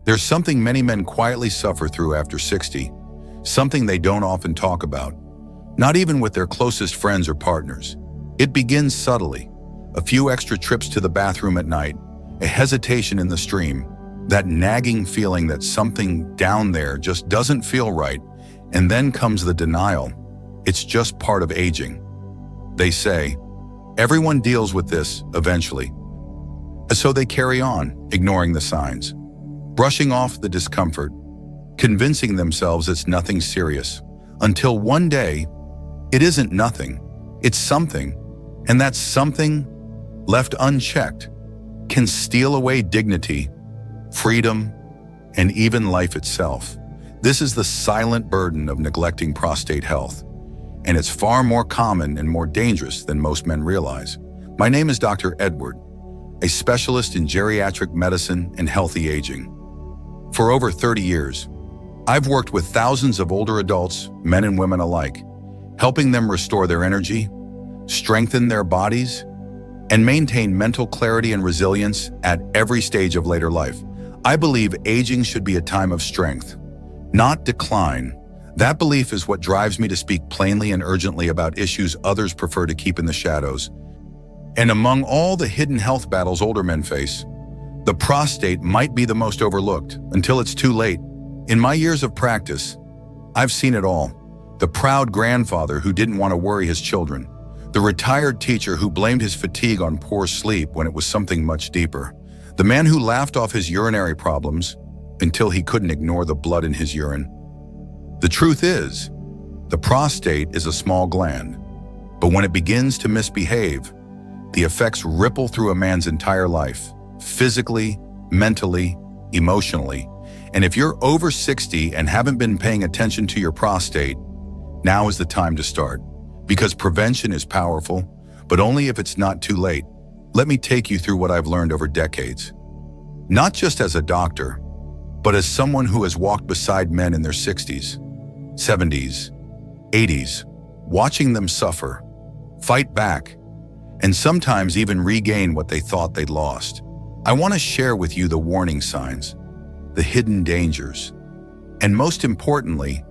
There's something many men quietly suffer through after 60, something they don't often talk about, not even with their closest friends or partners. It begins subtly: a few extra trips to the bathroom at night, a hesitation in the stream, that nagging feeling that something down there just doesn't feel right, and then comes the denial. It's just part of aging. They say, everyone deals with this eventually. So they carry on, ignoring the signs, brushing off the discomfort, convincing themselves it's nothing serious, until one day, it isn't nothing, it's something, and that something, left unchecked, can steal away dignity, freedom, and even life itself. This is the silent burden of neglecting prostate health, and it's far more common and more dangerous than most men realize. My name is Dr. Edward, a specialist in geriatric medicine and healthy aging. For over 30 years, I've worked with thousands of older adults, men and women alike, helping them restore their energy, strengthen their bodies, and maintain mental clarity and resilience at every stage of later life. I believe aging should be a time of strength, not decline. That belief is what drives me to speak plainly and urgently about issues others prefer to keep in the shadows. And among all the hidden health battles older men face, the prostate might be the most overlooked until it's too late. In my years of practice, I've seen it all. The proud grandfather who didn't want to worry his children, the retired teacher who blamed his fatigue on poor sleep when it was something much deeper, the man who laughed off his urinary problems until he couldn't ignore the blood in his urine. The truth is, the prostate is a small gland, but when it begins to misbehave, the effects ripple through a man's entire life, physically, mentally, emotionally. And if you're over 60 and haven't been paying attention to your prostate, now is the time to start. Because prevention is powerful, but only if it's not too late. Let me take you through what I've learned over decades. Not just as a doctor, but as someone who has walked beside men in their 60s, 70s, 80s, watching them suffer, fight back, and sometimes even regain what they thought they'd lost. I want to share with you the warning signs, the hidden dangers, and most importantly,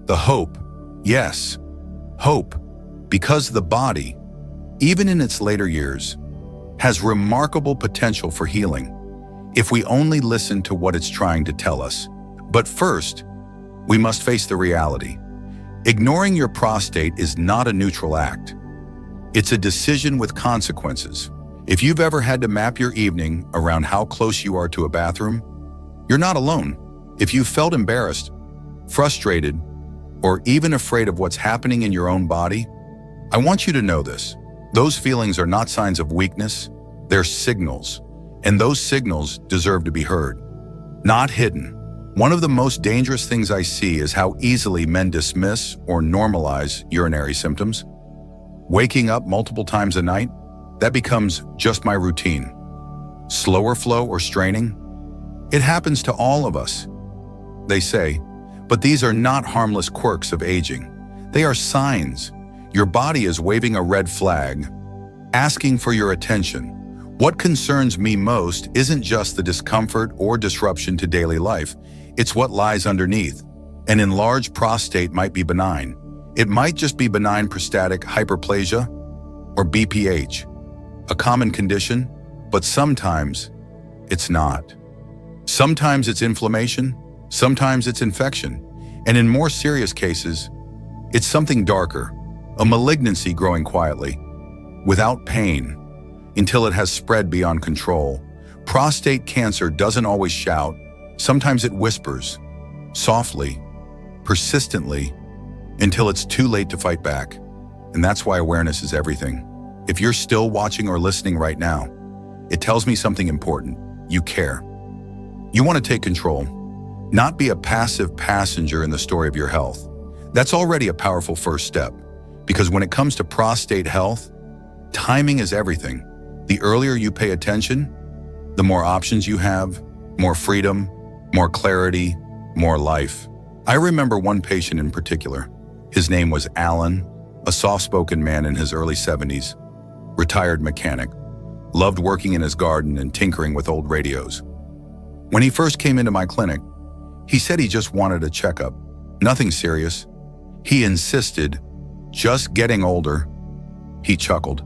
the hope. Yes, hope, because the body, even in its later years, has remarkable potential for healing if we only listen to what it's trying to tell us. But first, we must face the reality. Ignoring your prostate is not a neutral act. It's a decision with consequences. If you've ever had to map your evening around how close you are to a bathroom, you're not alone. If you felt embarrassed, frustrated, or even afraid of what's happening in your own body, I want you to know this. Those feelings are not signs of weakness, they're signals, and those signals deserve to be heard, not hidden. One of the most dangerous things I see is how easily men dismiss or normalize urinary symptoms. Waking up multiple times a night, that becomes just my routine. Slower flow or straining, it happens to all of us, they say, but these are not harmless quirks of aging. They are signs. Your body is waving a red flag, asking for your attention. What concerns me most isn't just the discomfort or disruption to daily life, it's what lies underneath. An enlarged prostate might be benign. It might just be benign prostatic hyperplasia or BPH, a common condition, but sometimes it's not. Sometimes it's inflammation, sometimes it's infection, and in more serious cases, it's something darker, a malignancy growing quietly, without pain, until it has spread beyond control. Prostate cancer doesn't always shout. Sometimes it whispers, softly, persistently, until it's too late to fight back. And that's why awareness is everything. If you're still watching or listening right now, it tells me something important. You care. You want to take control, not be a passive passenger in the story of your health. That's already a powerful first step, because when it comes to prostate health, timing is everything. The earlier you pay attention, the more options you have, more freedom, more clarity, more life. I remember one patient in particular. His name was Alan, a soft-spoken man in his early 70s, retired mechanic, loved working in his garden and tinkering with old radios. When he first came into my clinic, he said he just wanted a checkup. Nothing serious. He insisted, just getting older. He chuckled,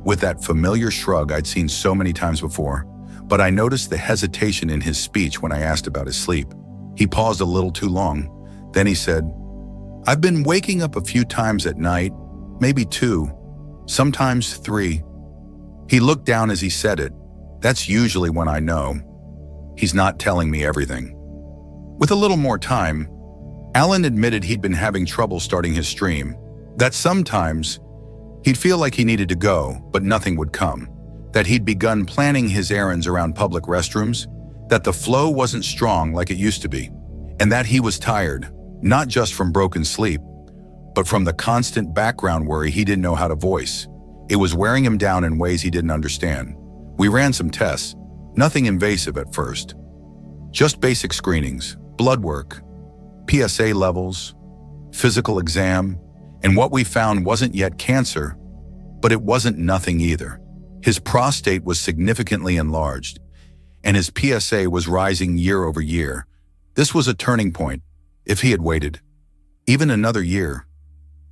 with that familiar shrug I'd seen so many times before, but I noticed the hesitation in his speech when I asked about his sleep. He paused a little too long. Then he said, "I've been waking up a few times at night, maybe 2, sometimes 3. He looked down as he said it. That's usually when I know he's not telling me everything. With a little more time, Alan admitted he'd been having trouble starting his stream, that sometimes he'd feel like he needed to go, but nothing would come, that he'd begun planning his errands around public restrooms, that the flow wasn't strong like it used to be, and that he was tired, not just from broken sleep, but from the constant background worry he didn't know how to voice. It was wearing him down in ways he didn't understand. We ran some tests, nothing invasive at first. Just basic screenings, blood work, PSA levels, physical exam, and what we found wasn't yet cancer, but it wasn't nothing either. His prostate was significantly enlarged, and his PSA was rising year over year. This was a turning point. If he had waited even another year,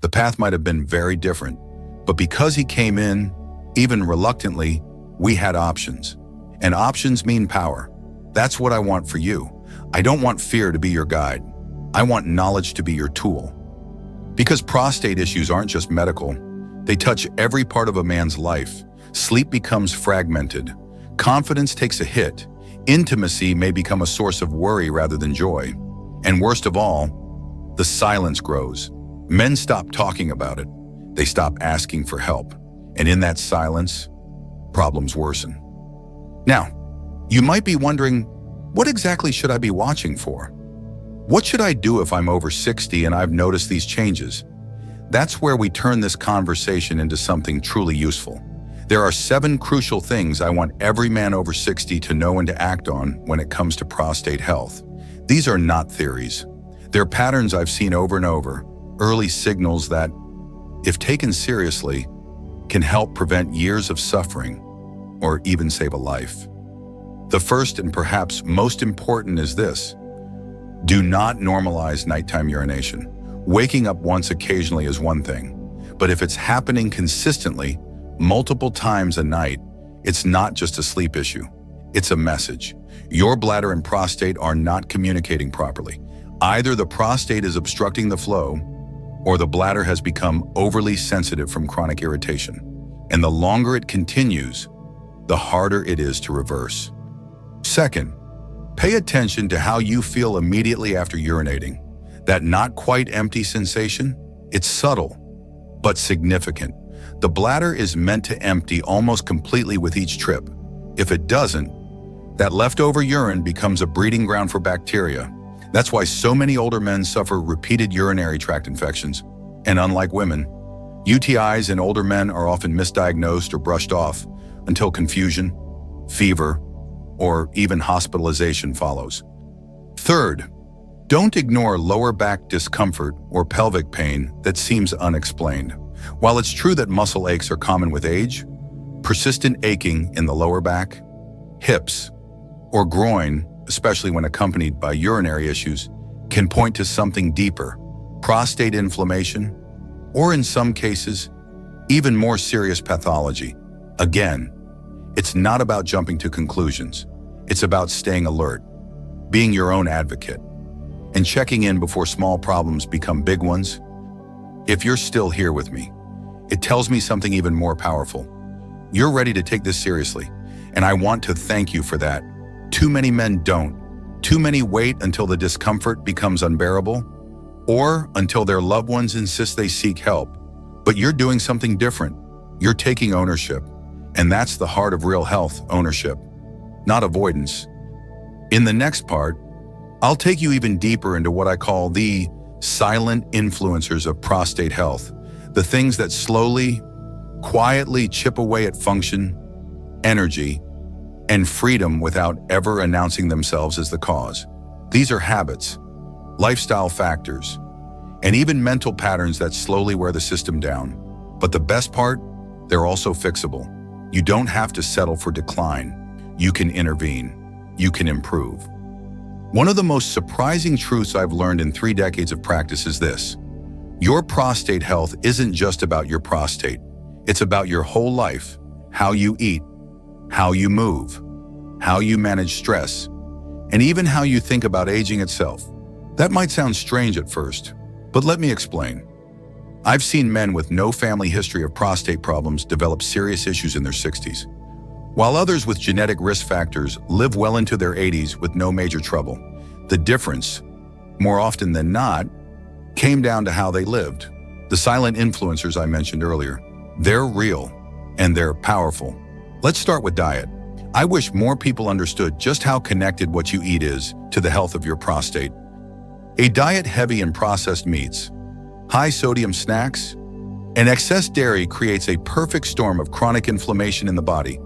the path might have been very different. But because he came in, even reluctantly, we had options. And options mean power. That's what I want for you. I don't want fear to be your guide. I want knowledge to be your tool. Because prostate issues aren't just medical. They touch every part of a man's life. Sleep becomes fragmented. Confidence takes a hit. Intimacy may become a source of worry rather than joy. And worst of all, the silence grows. Men stop talking about it. They stop asking for help. And in that silence, problems worsen. Now, you might be wondering, what exactly should I be watching for? What should I do if I'm over 60 and I've noticed these changes? That's where we turn this conversation into something truly useful. There are 7 crucial things I want every man over 60 to know and to act on when it comes to prostate health. These are not theories. They're patterns I've seen over and over, early signals that, if taken seriously, can help prevent years of suffering or even save a life. The first and perhaps most important is this: do not normalize nighttime urination. Waking up once occasionally is one thing, but if it's happening consistently, multiple times a night, it's not just a sleep issue. It's a message. Your bladder and prostate are not communicating properly. Either the prostate is obstructing the flow, or the bladder has become overly sensitive from chronic irritation. And the longer it continues, the harder it is to reverse. Second, pay attention to how you feel immediately after urinating. That not quite empty sensation, it's subtle, but significant. The bladder is meant to empty almost completely with each trip. If it doesn't, that leftover urine becomes a breeding ground for bacteria. That's why so many older men suffer repeated urinary tract infections. And unlike women, UTIs in older men are often misdiagnosed or brushed off until confusion, fever, or even hospitalization follows. Third, don't ignore lower back discomfort or pelvic pain that seems unexplained. While it's true that muscle aches are common with age, persistent aching in the lower back, hips, or groin, especially when accompanied by urinary issues, can point to something deeper: prostate inflammation, or in some cases, even more serious pathology. Again, it's not about jumping to conclusions. It's about staying alert, being your own advocate, and checking in before small problems become big ones. If you're still here with me, it tells me something even more powerful. You're ready to take this seriously, and I want to thank you for that. Too many men don't. Too many wait until the discomfort becomes unbearable, or until their loved ones insist they seek help. But you're doing something different. You're taking ownership, and that's the heart of real health: ownership, not avoidance. In the next part, I'll take you even deeper into what I call the silent influencers of prostate health, the things that slowly, quietly chip away at function, energy, and freedom without ever announcing themselves as the cause. These are habits, lifestyle factors, and even mental patterns that slowly wear the system down. But the best part, they're also fixable. You don't have to settle for decline. You can intervene. you can improve. One of the most surprising truths I've learned in 3 decades of practice is this: your prostate health isn't just about your prostate. It's about your whole life, how you eat, how you move, how you manage stress, and even how you think about aging itself. That might sound strange at first, but let me explain. I've seen men with no family history of prostate problems develop serious issues in their 60s, while others with genetic risk factors live well into their 80s with no major trouble. The difference, more often than not, came down to how they lived. The silent influencers I mentioned earlier, they're real and they're powerful. Let's start with diet. I wish more people understood just how connected what you eat is to the health of your prostate. A diet heavy in processed meats, high sodium snacks, and excess dairy creates a perfect storm of chronic inflammation in the body.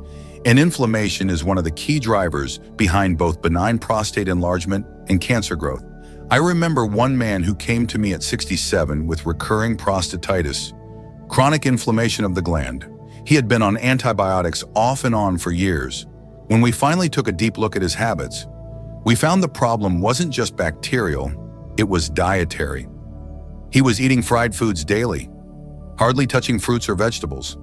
And inflammation is one of the key drivers behind both benign prostate enlargement and cancer growth. I remember one man who came to me at 67 with recurring prostatitis, chronic inflammation of the gland. He had been on antibiotics off and on for years. When we finally took a deep look at his habits, we found the problem wasn't just bacterial, it was dietary. He was eating fried foods daily, hardly touching fruits or vegetables,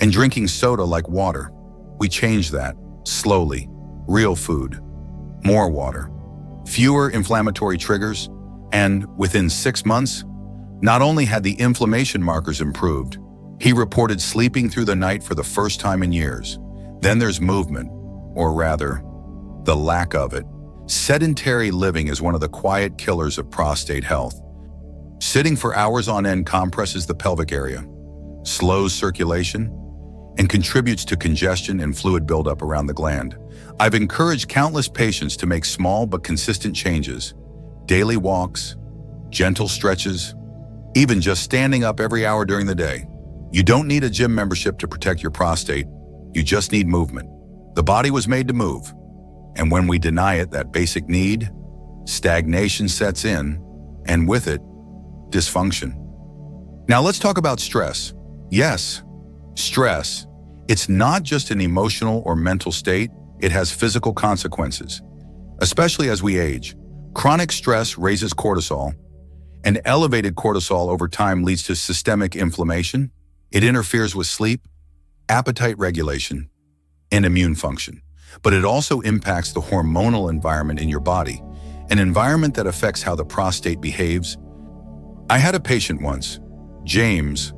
and drinking soda like water. We changed that, slowly. Real food, more water, fewer inflammatory triggers, and within 6 months, not only had the inflammation markers improved, he reported sleeping through the night for the first time in years. Then there's movement, or rather, the lack of it. Sedentary living is one of the quiet killers of prostate health. Sitting for hours on end compresses the pelvic area, slows circulation, and contributes to congestion and fluid buildup around the gland. I've encouraged countless patients to make small but consistent changes. Daily walks, gentle stretches, even just standing up every hour during the day. You don't need a gym membership to protect your prostate. You just need movement. The body was made to move. And when we deny it that basic need, stagnation sets in, and with it, dysfunction. Now let's talk about stress. Yes, stress. It's not just an emotional or mental state, it has physical consequences. Especially as we age, chronic stress raises cortisol, and elevated cortisol over time leads to systemic inflammation. It interferes with sleep, appetite regulation, and immune function. But it also impacts the hormonal environment in your body, an environment that affects how the prostate behaves. I had a patient once, James,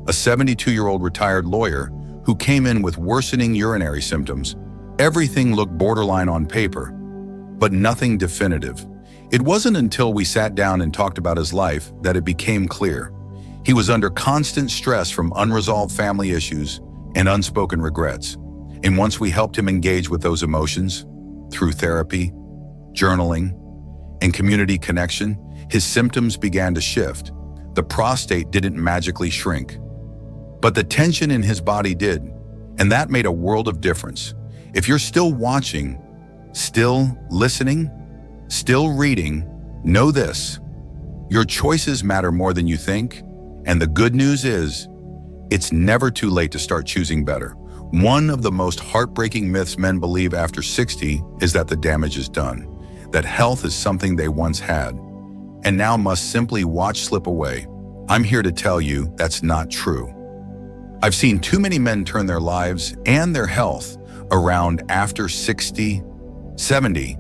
a 72-year-old retired lawyer who came in with worsening urinary symptoms. Everything looked borderline on paper, but nothing definitive. It wasn't until we sat down and talked about his life that it became clear. He was under constant stress from unresolved family issues and unspoken regrets. And once we helped him engage with those emotions through therapy, journaling, and community connection, his symptoms began to shift. The prostate didn't magically shrink, but the tension in his body did, and that made a world of difference. If you're still watching, still listening, still reading, know this: your choices matter more than you think, and the good news is, it's never too late to start choosing better. One of the most heartbreaking myths men believe after 60 is that the damage is done, that health is something they once had, and now must simply watch slip away. I'm here to tell you that's not true. I've seen too many men turn their lives and their health around after 60, 70,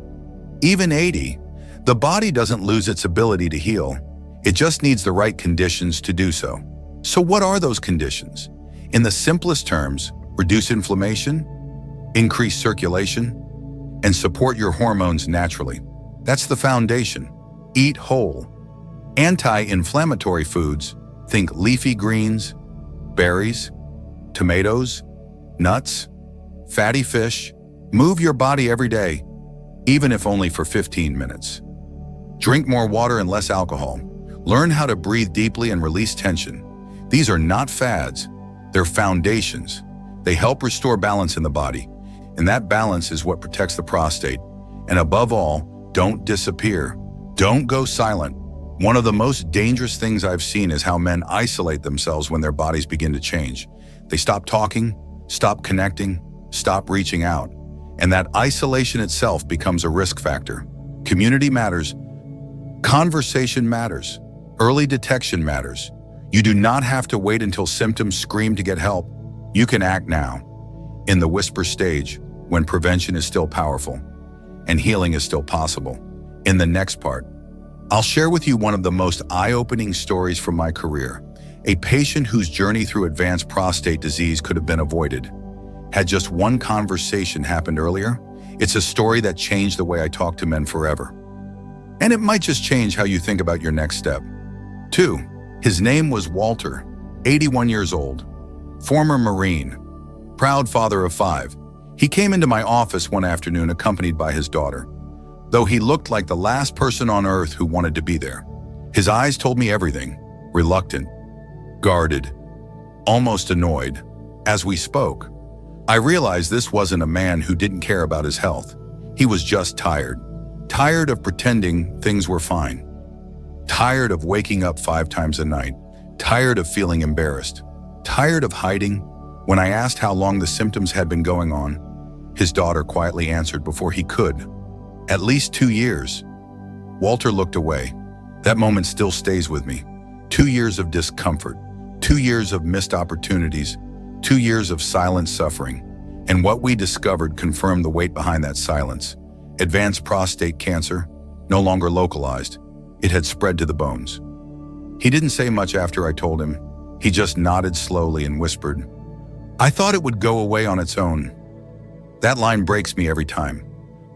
even 80. The body doesn't lose its ability to heal. It just needs the right conditions to do so. So what are those conditions? In the simplest terms, reduce inflammation, increase circulation, and support your hormones naturally. That's the foundation. Eat whole. Anti-inflammatory foods, think leafy greens, berries, tomatoes, nuts, fatty fish. Move your body every day, even if only for 15 minutes. Drink more water and less alcohol. Learn how to breathe deeply and release tension. These are not fads, they're foundations. They help restore balance in the body, and that balance is what protects the prostate. And above all, don't disappear. Don't go silent. One of the most dangerous things I've seen is how men isolate themselves when their bodies begin to change. They stop talking, stop connecting, stop reaching out. and that isolation itself becomes a risk factor. Community matters. Conversation matters. Early detection matters. You do not have to wait until symptoms scream to get help. You can act now, in the whisper stage, when prevention is still powerful and healing is still possible. In the next part, I'll share with you one of the most eye-opening stories from my career. A patient whose journey through advanced prostate disease could have been avoided. Had just one conversation happened earlier, it's a story that changed the way I talk to men forever. And it might just change how you think about your next step. 2. His name was Walter, 81 years old, former Marine, proud father of 5. He came into my office one afternoon accompanied by his daughter, though he looked like the last person on earth who wanted to be there. His eyes told me everything, reluctant, guarded, almost annoyed. As we spoke, I realized this wasn't a man who didn't care about his health. He was just tired. Tired of pretending things were fine. Tired of waking up 5 times a night. Tired of feeling embarrassed. Tired of hiding. When I asked how long the symptoms had been going on, his daughter quietly answered before he could. At least 2 years. Walter looked away. That moment still stays with me. 2 years of discomfort. 2 years of missed opportunities. 2 years of silent suffering. And what we discovered confirmed the weight behind that silence. Advanced prostate cancer, no longer localized. It had spread to the bones. He didn't say much after I told him. He just nodded slowly and whispered, "I thought it would go away on its own." That line breaks me every time.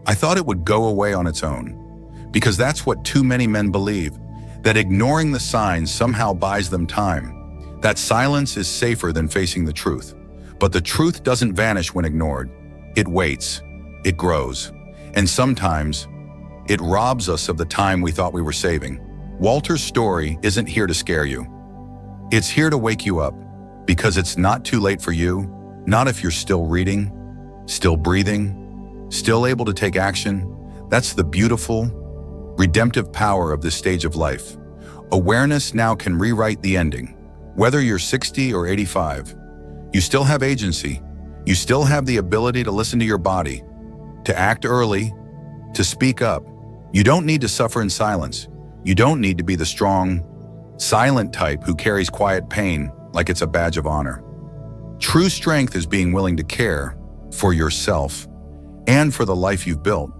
I thought it would go away on its own. Because that's what too many men believe, that ignoring the signs somehow buys them time. That silence is safer than facing the truth. But the truth doesn't vanish when ignored. It waits. It grows. And sometimes, it robs us of the time we thought we were saving. Walter's story isn't here to scare you. It's here to wake you up, because it's not too late for you, not if you're still reading, still breathing, still able to take action. That's the beautiful, redemptive power of this stage of life. Awareness now can rewrite the ending. Whether you're 60 or 85, you still have agency. You still have the ability to listen to your body, to act early, to speak up. You don't need to suffer in silence. You don't need to be the strong, silent type who carries quiet pain like it's a badge of honor. True strength is being willing to care for yourself and for the life you've built.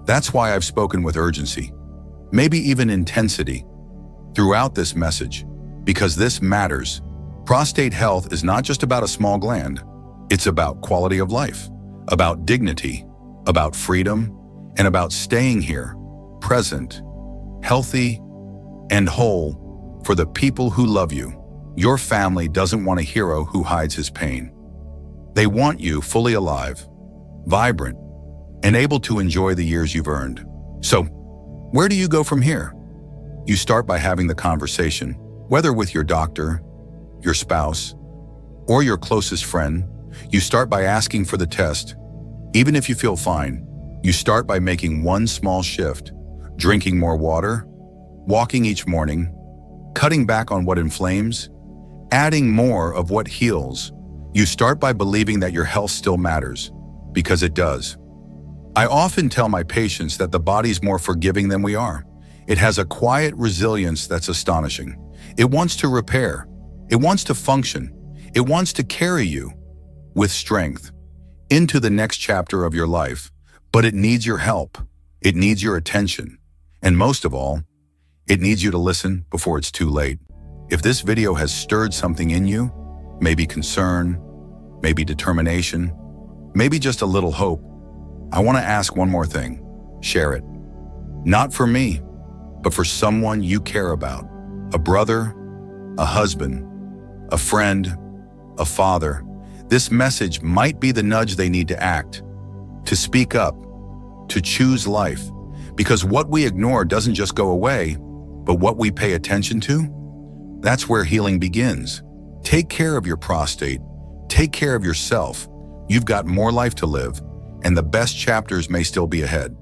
That's why I've spoken with urgency, maybe even intensity, throughout this message, because this matters. Prostate health is not just about a small gland. It's about quality of life, about dignity, about freedom, and about staying here, present, healthy, and whole for the people who love you. Your family doesn't want a hero who hides his pain. They want you fully alive, vibrant, and able to enjoy the years you've earned. So, where do you go from here? You start by having the conversation, whether with your doctor, your spouse, or your closest friend. You start by asking for the test. Even if you feel fine, you start by making one small shift, drinking more water, walking each morning, cutting back on what inflames, adding more of what heals. You start by believing that your health still matters, because it does. I often tell my patients that the body's more forgiving than we are. It has a quiet resilience that's astonishing. It wants to repair. It wants to function. It wants to carry you with strength into the next chapter of your life. But it needs your help. It needs your attention. And most of all, it needs you to listen before it's too late. If this video has stirred something in you, maybe concern, maybe determination, maybe just a little hope, I want to ask one more thing. Share it. Not for me, but for someone you care about. A brother, a husband, a friend, a father. This message might be the nudge they need to act, to speak up, to choose life. Because what we ignore doesn't just go away, but what we pay attention to, that's where healing begins. Take care of your prostate. Take care of yourself. You've got more life to live, and the best chapters may still be ahead.